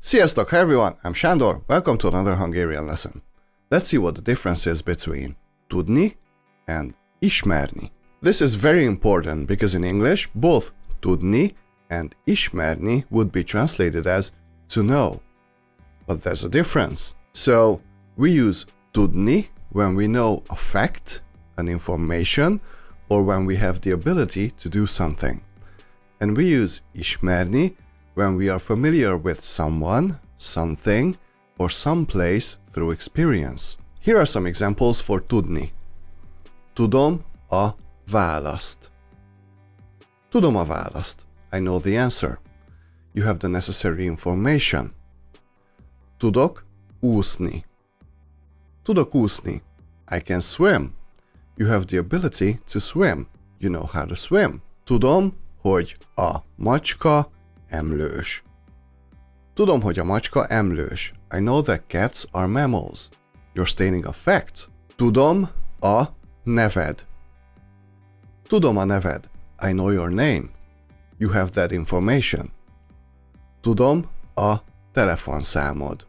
Sziasztok, hi everyone, I'm Sándor, welcome to another Hungarian lesson. Let's see what the difference is between tudni and ismerni. This is very important because in English, both tudni and ismerni would be translated as to know. But there's a difference. So we use tudni when we know a fact, an information, or when we have the ability to do something. And we use ismerni when we are familiar with someone, something, or some place through experience. Here are some examples for tudni. Tudom a választ. Tudom a választ. I know the answer. You have the necessary information. Tudok úszni. Tudok úszni. I can swim. You have the ability to swim. You know how to swim. Tudom, hogy a macska emlős. Tudom, hogy a macska emlős. I know that cats are mammals. You're stating a fact. Tudom a neved. Tudom a neved. I know your name. You have that information. Tudom a telefonszámod.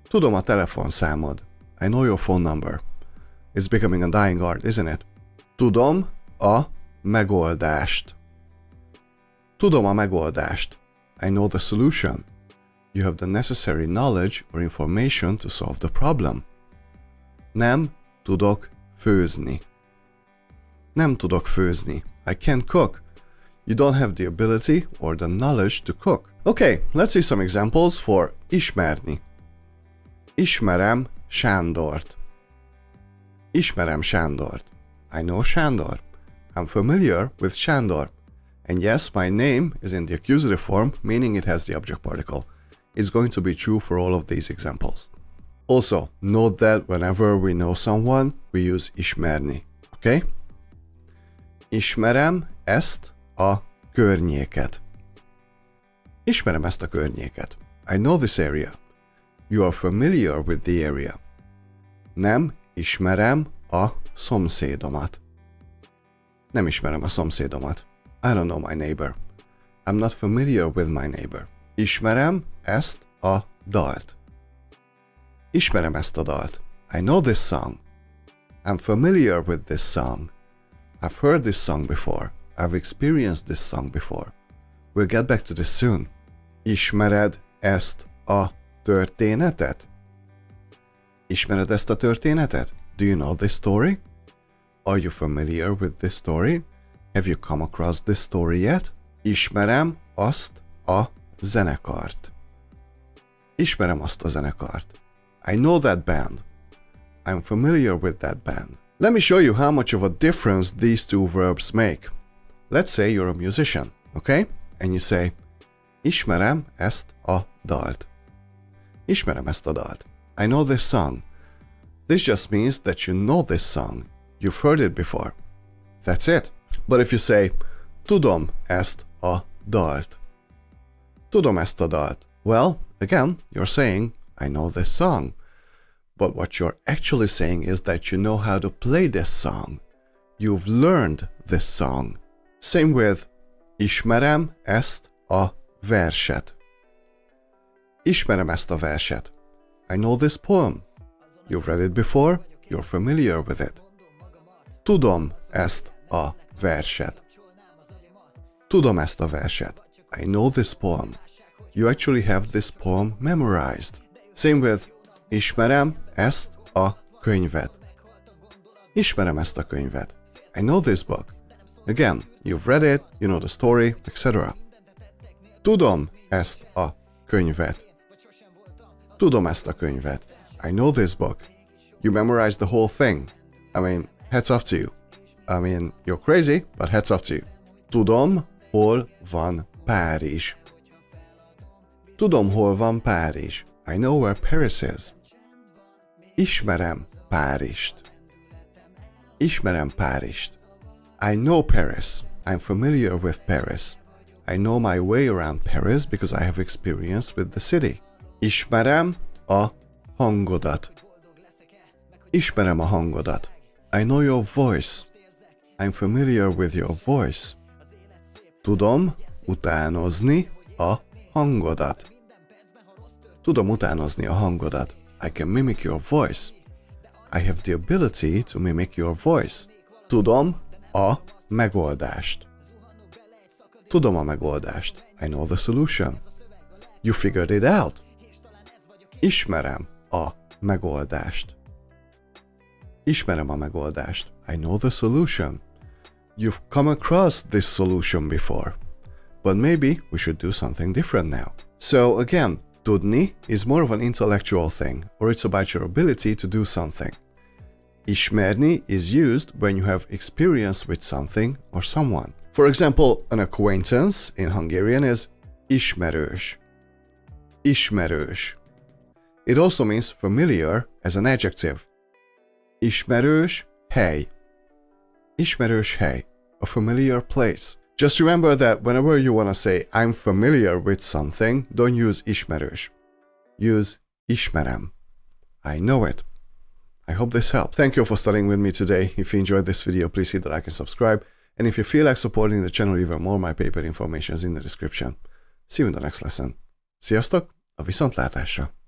Tudom a telefonszámod. I know your phone number. It's becoming a dying art, isn't it? Tudom a megoldást. Tudom a megoldást. I know the solution. You have the necessary knowledge or information to solve the problem. Nem tudok főzni. Nem tudok főzni. I can't cook. You don't have the ability or the knowledge to cook. Okay, let's see some examples for ismerni. Ismerem Sándort. Ismerem Sándort. I know Sándor. I'm familiar with Sándor. And yes, my name is in the accusative form, meaning it has the object particle. It's going to be true for all of these examples. Also, note that whenever we know someone, we use ismerni. Okay? Ismerem ezt a környéket. Ismerem ezt a környéket. I know this area. You are familiar with the area. Nem ismerem a szomszédomat. Nem ismerem a szomszédomat. I don't know my neighbor. I'm not familiar with my neighbor. Ismerem ezt a dalt. Ismerem ezt a dalt. I know this song. I'm familiar with this song. I've heard this song before. I've experienced this song before. We'll get back to this soon. Ismered ezt a történetet? Ismered ezt a történetet? Do you know this story? Are you familiar with this story? Have you come across this story yet? Ismerem azt a zenekart. Ismerem azt a zenekart. I know that band. I'm familiar with that band. Let me show you how much of a difference these two verbs make. Let's say you're a musician, okay? And you say, ismerem ezt a dalt. Ismerem ezt a dalt. I know this song. This just means that you know this song. You've heard it before. That's it. But if you say, tudom ezt a dalt. Tudom ezt a dalt. Well, again, you're saying, I know this song. But what you're actually saying is that you know how to play this song. You've learned this song. Same with ismerem ezt a verset. Ismerem ezt a verset. I know this poem. You've read it before. You're familiar with it. Tudom ezt a verset. Tudom ezt a verset. I know this poem. You actually have this poem memorized. Same with ismerem ezt a könyvet. Ismerem ezt a könyvet. I know this book. Again, you've read it, you know the story, etc. Tudom ezt a könyvet. Tudom ezt a könyvet. I know this book. You memorized the whole thing. I mean, hats off to you. I mean, you're crazy, but hats off to you. Tudom, hol van Párizs. Tudom, hol van Párizs. I know where Paris is. Ismerem Párizst. Ismerem Párizst. I know Paris. I'm familiar with Paris. I know my way around Paris because I have experience with the city. Ismerem a hangodat. Ismerem a hangodat. I know your voice. I'm familiar with your voice. Tudom utánozni a hangodat. Tudom utánozni a hangodat. I can mimic your voice. I have the ability to mimic your voice. Tudom a megoldást. Tudom a megoldást. I know the solution. You figured it out. Ismerem a megoldást. Ismerem a megoldást. I know the solution. You've come across this solution before. But maybe we should do something different now. So again, tudni is more of an intellectual thing, or it's about your ability to do something. Ismerni is used when you have experience with something or someone. For example, an acquaintance in Hungarian is ismerős. Ismerős. It also means familiar as an adjective. Ismerős hely. Ismerős hely. A familiar place. Just remember that whenever you want to say I'm familiar with something, don't use ismerős. Use ismerem. I know it. I hope this helped. Thank you for studying with me today. If you enjoyed this video, please hit the like and subscribe. And if you feel like supporting the channel even more, my paper information is in the description. See you in the next lesson. Sziasztok! A viszontlátásra!